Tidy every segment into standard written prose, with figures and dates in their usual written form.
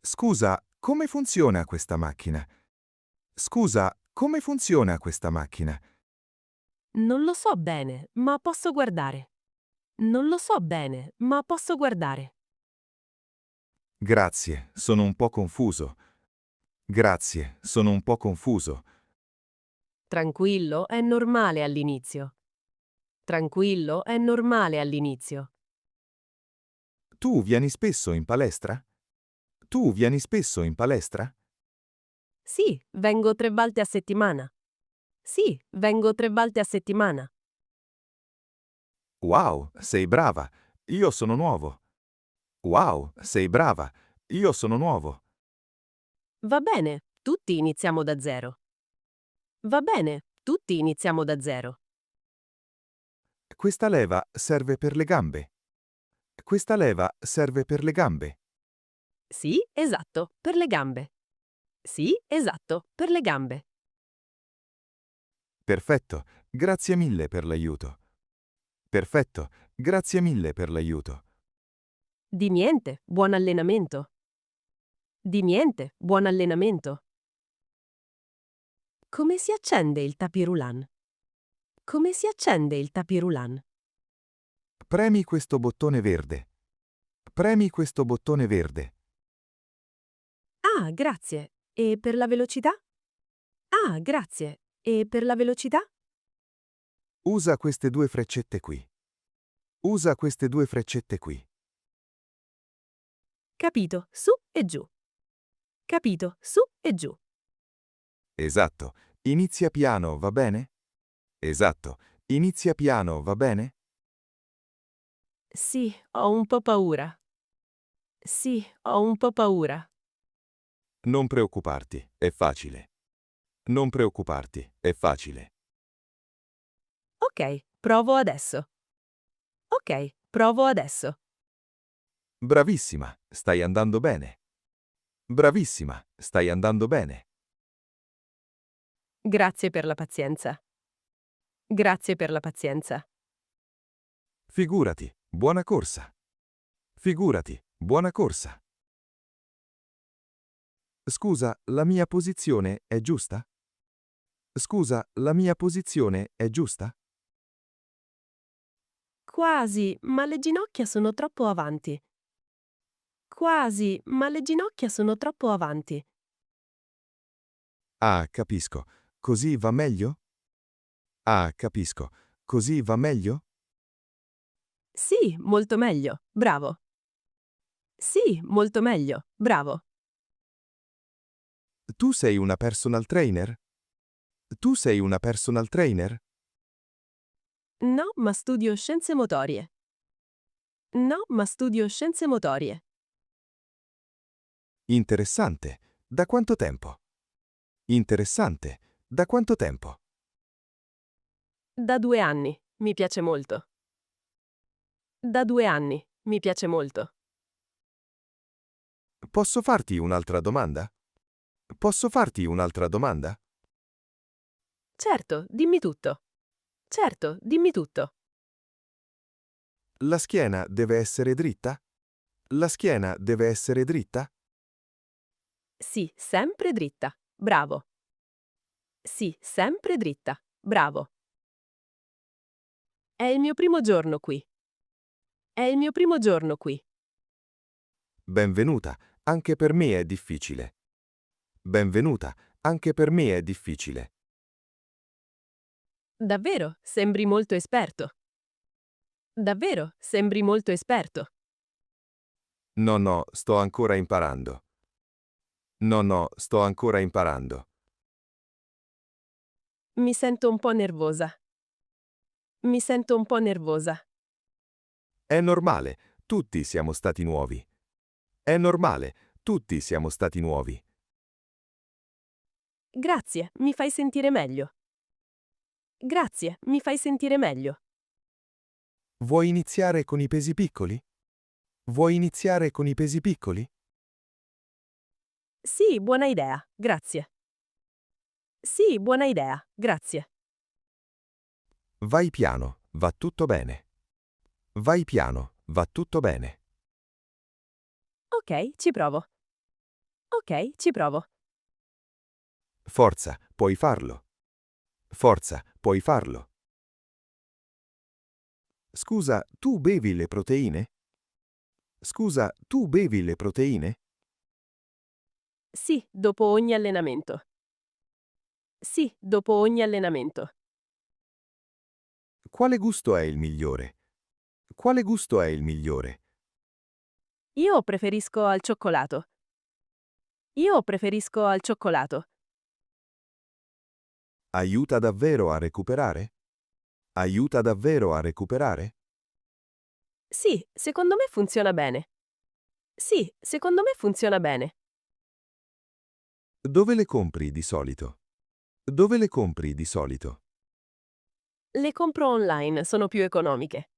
Scusa, come funziona questa macchina? Scusa, come funziona questa macchina? Non lo so bene, ma posso guardare. Non lo so bene, ma posso guardare. Grazie, sono un po' confuso. Grazie, sono un po' confuso. Tranquillo, è normale all'inizio. Tranquillo, è normale all'inizio. Tu vieni spesso in palestra? Tu vieni spesso in palestra? Sì, vengo 3 volte a settimana. Sì, vengo 3 volte a settimana. Wow, sei brava. Io sono nuovo. Wow, sei brava. Io sono nuovo. Va bene, tutti iniziamo da zero. Va bene, tutti iniziamo da zero. Questa leva serve per le gambe. Questa leva serve per le gambe. Sì, esatto, per le gambe. Sì, esatto, per le gambe. Perfetto, grazie mille per l'aiuto. Perfetto, grazie mille per l'aiuto. Di niente, buon allenamento. Di niente, buon allenamento. Come si accende il tapirulan? Come si accende il tapirulan? Premi questo bottone verde. Premi questo bottone verde. Ah, grazie. E per la velocità? Ah, grazie. E per la velocità? Usa queste due freccette qui. Usa queste due freccette qui. Capito, su e giù. Capito, su e giù. Esatto. Inizia piano, va bene? Esatto. Inizia piano, va bene? Sì, ho un po' paura. Sì, ho un po' paura. Non preoccuparti, è facile. Non preoccuparti, è facile. Ok, provo adesso. Ok, provo adesso. Bravissima, stai andando bene. Bravissima, stai andando bene. Grazie per la pazienza. Grazie per la pazienza. Figurati, buona corsa. Figurati, buona corsa. Scusa, la mia posizione è giusta? Scusa, la mia posizione è giusta? Quasi, ma le ginocchia sono troppo avanti. Quasi, ma le ginocchia sono troppo avanti. Ah, capisco. Così va meglio? Ah, capisco. Così va meglio? Sì, molto meglio. Bravo. Sì, molto meglio. Bravo. Tu sei una personal trainer? Tu sei una personal trainer? No, ma studio scienze motorie. No, ma studio scienze motorie. Interessante. Da quanto tempo? Interessante. Da quanto tempo? Da 2 anni. Mi piace molto. Da 2 anni. Mi piace molto. Posso farti un'altra domanda? Posso farti un'altra domanda? Certo, dimmi tutto. Certo, dimmi tutto. La schiena deve essere dritta? La schiena deve essere dritta? Sì, sempre dritta. Bravo. Sì, sempre dritta. Bravo. È il mio primo giorno qui. È il mio primo giorno qui. Benvenuta. Anche per me è difficile. Benvenuta. Anche per me è difficile. Davvero, sembri molto esperto. Davvero, sembri molto esperto. No, no, sto ancora imparando. No, no, sto ancora imparando. Mi sento un po' nervosa. Mi sento un po' nervosa. È normale, tutti siamo stati nuovi. È normale, tutti siamo stati nuovi. Grazie, mi fai sentire meglio. Grazie, mi fai sentire meglio. Vuoi iniziare con i pesi piccoli? Vuoi iniziare con i pesi piccoli? Sì, buona idea, grazie. Sì, buona idea, grazie. Vai piano, va tutto bene. Vai piano, va tutto bene. Ok, ci provo. Ok, ci provo. Forza, puoi farlo. Forza, puoi farlo. Scusa, tu bevi le proteine? Scusa, tu bevi le proteine? Sì, dopo ogni allenamento. Sì, dopo ogni allenamento. Quale gusto è il migliore? Quale gusto è il migliore? Io preferisco al cioccolato. Io preferisco al cioccolato. Aiuta davvero a recuperare? Aiuta davvero a recuperare? Sì, secondo me funziona bene. Sì, secondo me funziona bene. Dove le compri di solito? Dove le compri di solito? Le compro online, sono più economiche.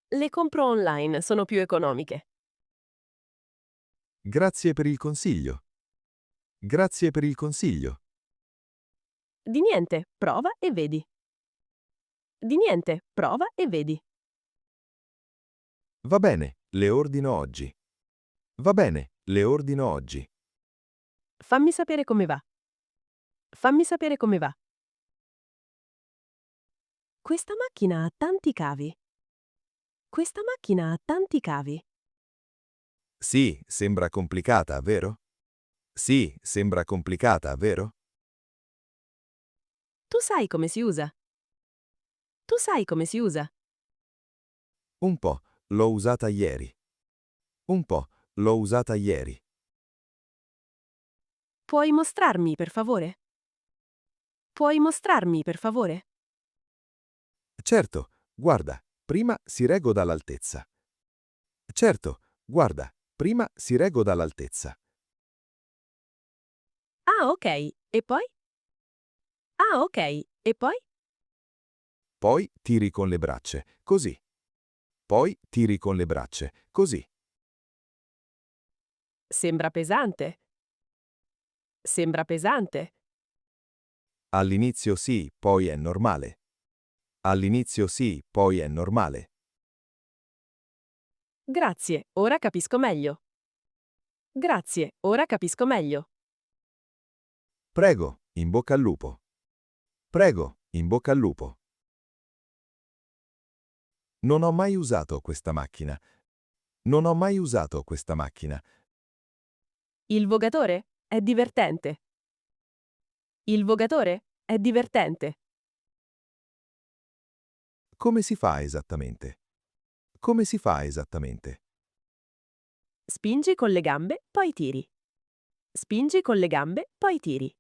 Le compro online, sono più economiche. Grazie per il consiglio. Grazie per il consiglio. Di niente, prova e vedi. Di niente, prova e vedi. Va bene, le ordino oggi. Va bene, le ordino oggi. Fammi sapere come va. Fammi sapere come va. Questa macchina ha tanti cavi. Questa macchina ha tanti cavi. Sì, sembra complicata, vero? Sì, sembra complicata, vero? Tu sai come si usa? Tu sai come si usa? Un po', l'ho usata ieri. Un po', l'ho usata ieri. Puoi mostrarmi, per favore? Puoi mostrarmi, per favore? Certo, guarda, prima si reggo dall'altezza. Certo, guarda, prima si reggo dall'altezza. Ah, ok. E poi? Ah, ok. E poi? Poi tiri con le braccia, così. Poi tiri con le braccia, così. Sembra pesante. Sembra pesante. All'inizio sì, poi è normale. All'inizio sì, poi è normale. Grazie, ora capisco meglio. Grazie, ora capisco meglio. Prego, in bocca al lupo. Prego, in bocca al lupo. Non ho mai usato questa macchina. Non ho mai usato questa macchina. Il vogatore? È divertente. Il vogatore? È divertente. Come si fa esattamente? Come si fa esattamente? Spingi con le gambe, poi tiri. Spingi con le gambe, poi tiri.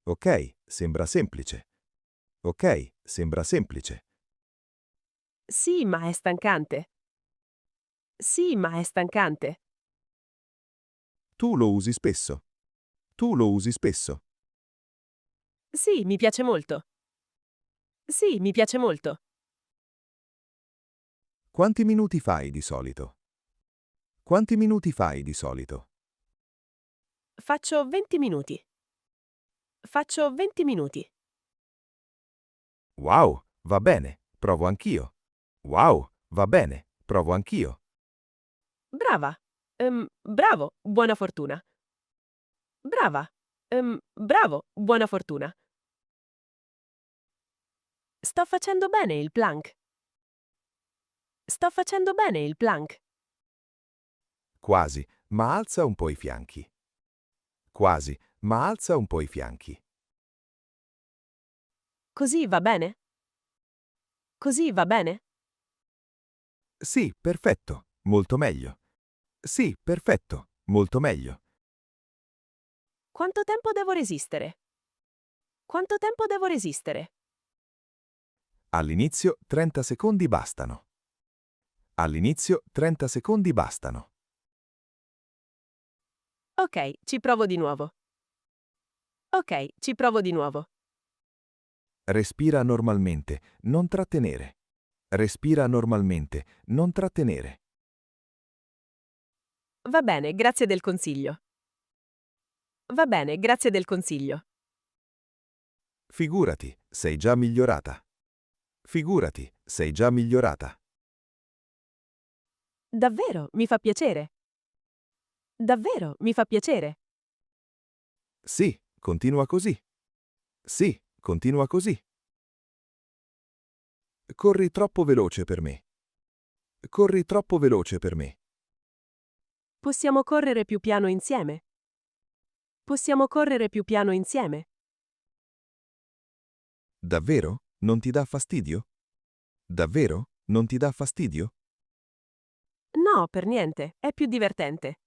Ok, sembra semplice. Ok, sembra semplice. Sì, ma è stancante. Sì, ma è stancante. Tu lo usi spesso. Tu lo usi spesso. Sì, mi piace molto. Sì, mi piace molto. Quanti minuti fai di solito? Quanti minuti fai di solito? Faccio 20 minuti. Faccio 20 minuti. Wow, va bene, provo anch'io. Wow, va bene, provo anch'io. Brava. Bravo, buona fortuna. Brava. Bravo, buona fortuna. Sto facendo bene il plank. Sto facendo bene il plank. Quasi, ma alza un po' i fianchi. Quasi, ma alza un po' i fianchi. Così va bene? Così va bene? Sì, perfetto, molto meglio. Sì, perfetto, molto meglio. Quanto tempo devo resistere? Quanto tempo devo resistere? All'inizio 30 secondi bastano. All'inizio 30 secondi bastano. Ok, ci provo di nuovo. Ok, ci provo di nuovo. Respira normalmente, non trattenere. Respira normalmente, non trattenere. Va bene, grazie del consiglio. Va bene, grazie del consiglio. Figurati, sei già migliorata. Figurati, sei già migliorata. Davvero, mi fa piacere. Davvero, mi fa piacere. Sì, continua così. Sì, continua così. Corri troppo veloce per me. Corri troppo veloce per me. Possiamo correre più piano insieme? Possiamo correre più piano insieme? Davvero? Non ti dà fastidio? Davvero? Non ti dà fastidio? No, per niente, è più divertente.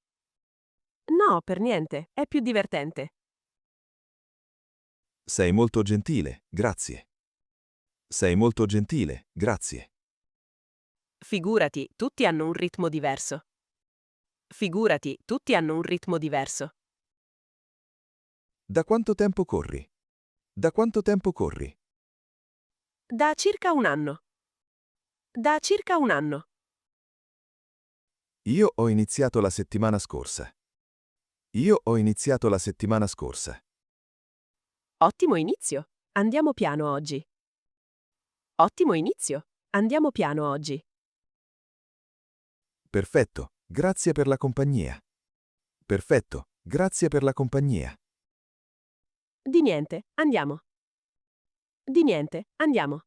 No, per niente, è più divertente. Sei molto gentile, grazie. Sei molto gentile, grazie. Figurati, tutti hanno un ritmo diverso. Figurati, tutti hanno un ritmo diverso. Da quanto tempo corri? Da quanto tempo corri? Da circa un anno. Da circa un anno. Io ho iniziato la settimana scorsa. Io ho iniziato la settimana scorsa. Ottimo inizio. Andiamo piano oggi. Ottimo inizio. Andiamo piano oggi. Perfetto, grazie per la compagnia. Perfetto, grazie per la compagnia. Di niente, andiamo. Di niente, andiamo.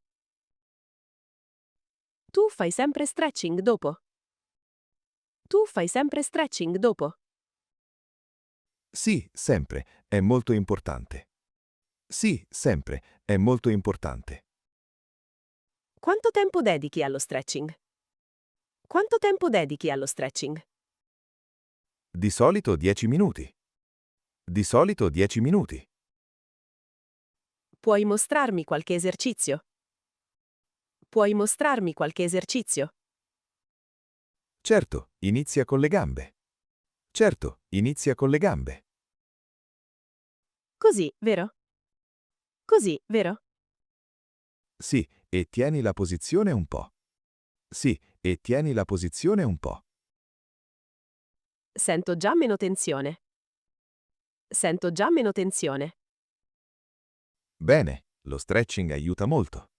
Tu fai sempre stretching dopo. Tu fai sempre stretching dopo. Sì, sempre, è molto importante. Sì, sempre, è molto importante. Quanto tempo dedichi allo stretching? Quanto tempo dedichi allo stretching? Di solito 10 minuti. Di solito 10 minuti. Puoi mostrarmi qualche esercizio? Puoi mostrarmi qualche esercizio? Certo, inizia con le gambe. Certo, inizia con le gambe. Così, vero? Così, vero? Sì, e tieni la posizione un po'. Sì, e tieni la posizione un po'. Sento già meno tensione. Sento già meno tensione. Bene, lo stretching aiuta molto.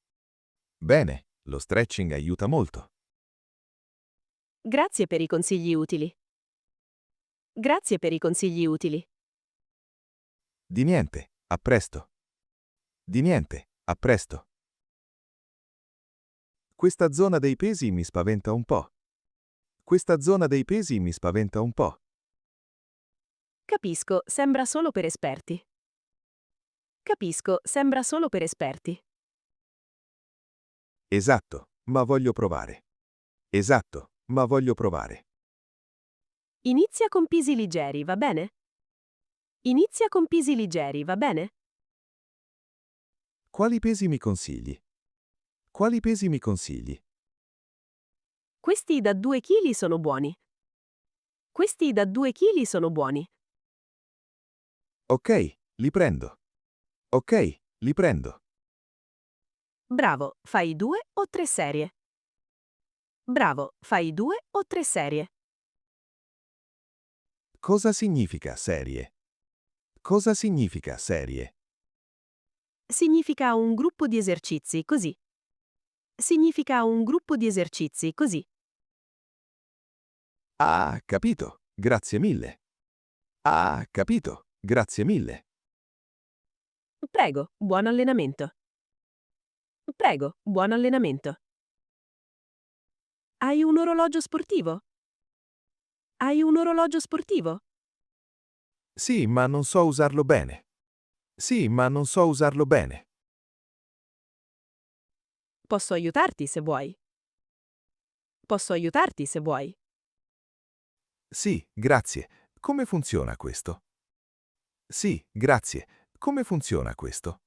Bene, lo stretching aiuta molto. Grazie per i consigli utili. Grazie per i consigli utili. Di niente, a presto. Di niente, a presto. Questa zona dei pesi mi spaventa un po'. Questa zona dei pesi mi spaventa un po'. Capisco, sembra solo per esperti. Capisco, sembra solo per esperti. Esatto, ma voglio provare. Esatto, ma voglio provare. Inizia con pesi leggeri, va bene? Inizia con pesi leggeri, va bene? Quali pesi mi consigli? Quali pesi mi consigli? Questi da 2 kg sono buoni. Questi da 2 kg sono buoni. Ok, li prendo. Ok, li prendo. Bravo, fai 2 o 3 serie. Bravo, fai 2 o 3 serie. Cosa significa serie? Cosa significa serie? Significa un gruppo di esercizi, così. Significa un gruppo di esercizi, così. Ah, capito. Grazie mille. Ah, capito. Grazie mille. Prego, buon allenamento. Prego, buon allenamento. Hai un orologio sportivo? Hai un orologio sportivo? Sì, ma non so usarlo bene. Sì, ma non so usarlo bene. Posso aiutarti se vuoi. Posso aiutarti se vuoi. Sì, grazie. Come funziona questo? Sì, grazie. Come funziona questo?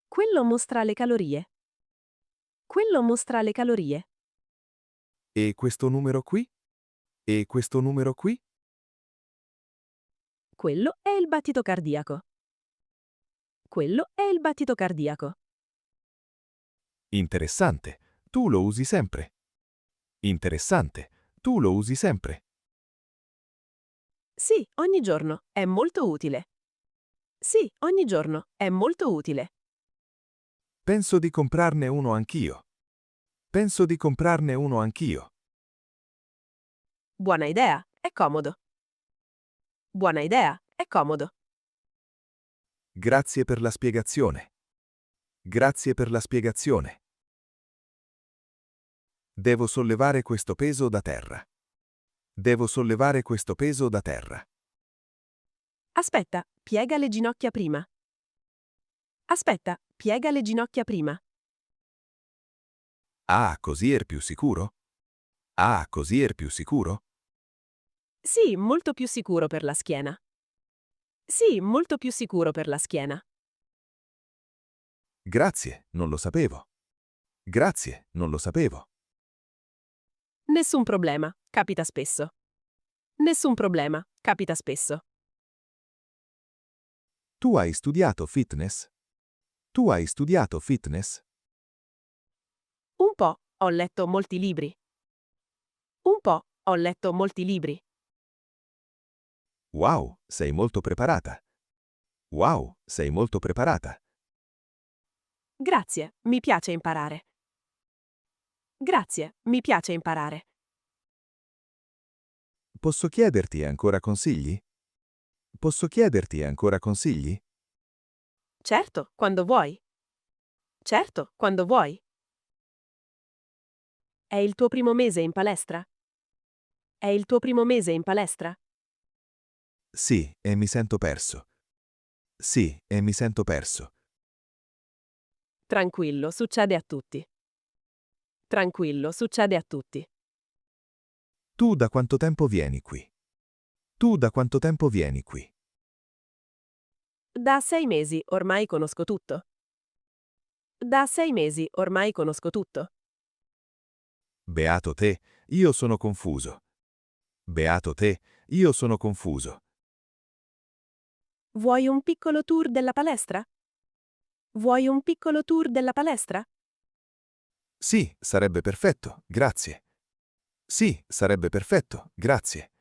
Quello mostra le calorie. Quello mostra le calorie. E questo numero qui? E questo numero qui? Quello è il battito cardiaco. Quello è il battito cardiaco. Interessante. Tu lo usi sempre. Interessante. Tu lo usi sempre. Sì, ogni giorno. È molto utile. Sì, ogni giorno. È molto utile. Penso di comprarne uno anch'io. Penso di comprarne uno anch'io. Buona idea. è comodo. Buona idea, è comodo. Grazie per la spiegazione. Grazie per la spiegazione. Devo sollevare questo peso da terra. Devo sollevare questo peso da terra. Aspetta, piega le ginocchia prima. Aspetta, piega le ginocchia prima. Ah, così è più sicuro? Ah, così è più sicuro? Sì, molto più sicuro per la schiena. Sì, molto più sicuro per la schiena. Grazie, non lo sapevo. Grazie, non lo sapevo. Nessun problema, capita spesso. Nessun problema, capita spesso. Tu hai studiato fitness? Tu hai studiato fitness? Un po', ho letto molti libri. Un po', ho letto molti libri. Wow, sei molto preparata. Wow, sei molto preparata. Grazie, mi piace imparare. Grazie, mi piace imparare. Posso chiederti ancora consigli? Posso chiederti ancora consigli? Certo, quando vuoi. Certo, quando vuoi. È il tuo primo mese in palestra? È il tuo primo mese in palestra? Sì, e mi sento perso. Sì, e mi sento perso. Tranquillo, succede a tutti. Tranquillo, succede a tutti. Tu da quanto tempo vieni qui? Tu da quanto tempo vieni qui? Da 6 mesi ormai conosco tutto. Da 6 mesi ormai conosco tutto. Beato te, io sono confuso. Beato te, io sono confuso. Vuoi un piccolo tour della palestra? Vuoi un piccolo tour della palestra? Sì, sarebbe perfetto, grazie. Sì, sarebbe perfetto, grazie.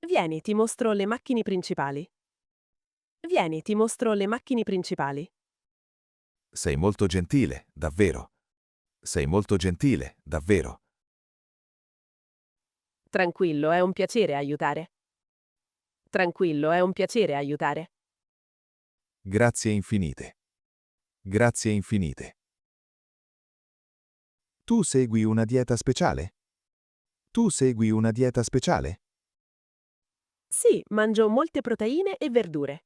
Vieni, ti mostro le macchine principali. Vieni, ti mostro le macchine principali. Sei molto gentile, davvero. Sei molto gentile, davvero. Tranquillo, è un piacere aiutare. Tranquillo, è un piacere aiutare. Grazie infinite. Grazie infinite. Tu segui una dieta speciale? Tu segui una dieta speciale? Sì, mangio molte proteine e verdure.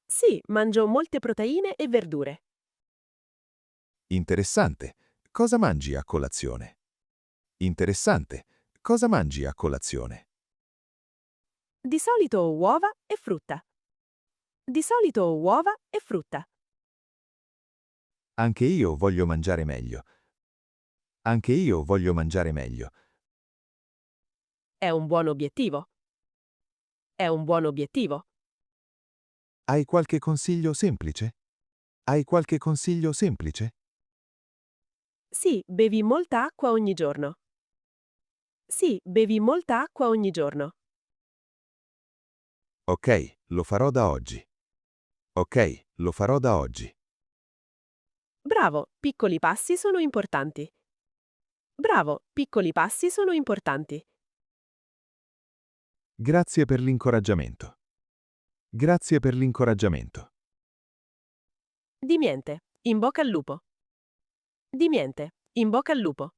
Sì, mangio molte proteine e verdure. Interessante. Cosa mangi a colazione? Interessante. Cosa mangi a colazione? Di solito uova e frutta. Di solito uova e frutta. Anche io voglio mangiare meglio. Anche io voglio mangiare meglio. È un buon obiettivo. È un buon obiettivo. Hai qualche consiglio semplice? Hai qualche consiglio semplice? Sì, bevi molta acqua ogni giorno. Sì, bevi molta acqua ogni giorno. Ok, lo farò da oggi. Ok, lo farò da oggi. Bravo, piccoli passi sono importanti. Bravo, piccoli passi sono importanti. Grazie per l'incoraggiamento. Grazie per l'incoraggiamento. Di niente, in bocca al lupo. Di niente, in bocca al lupo.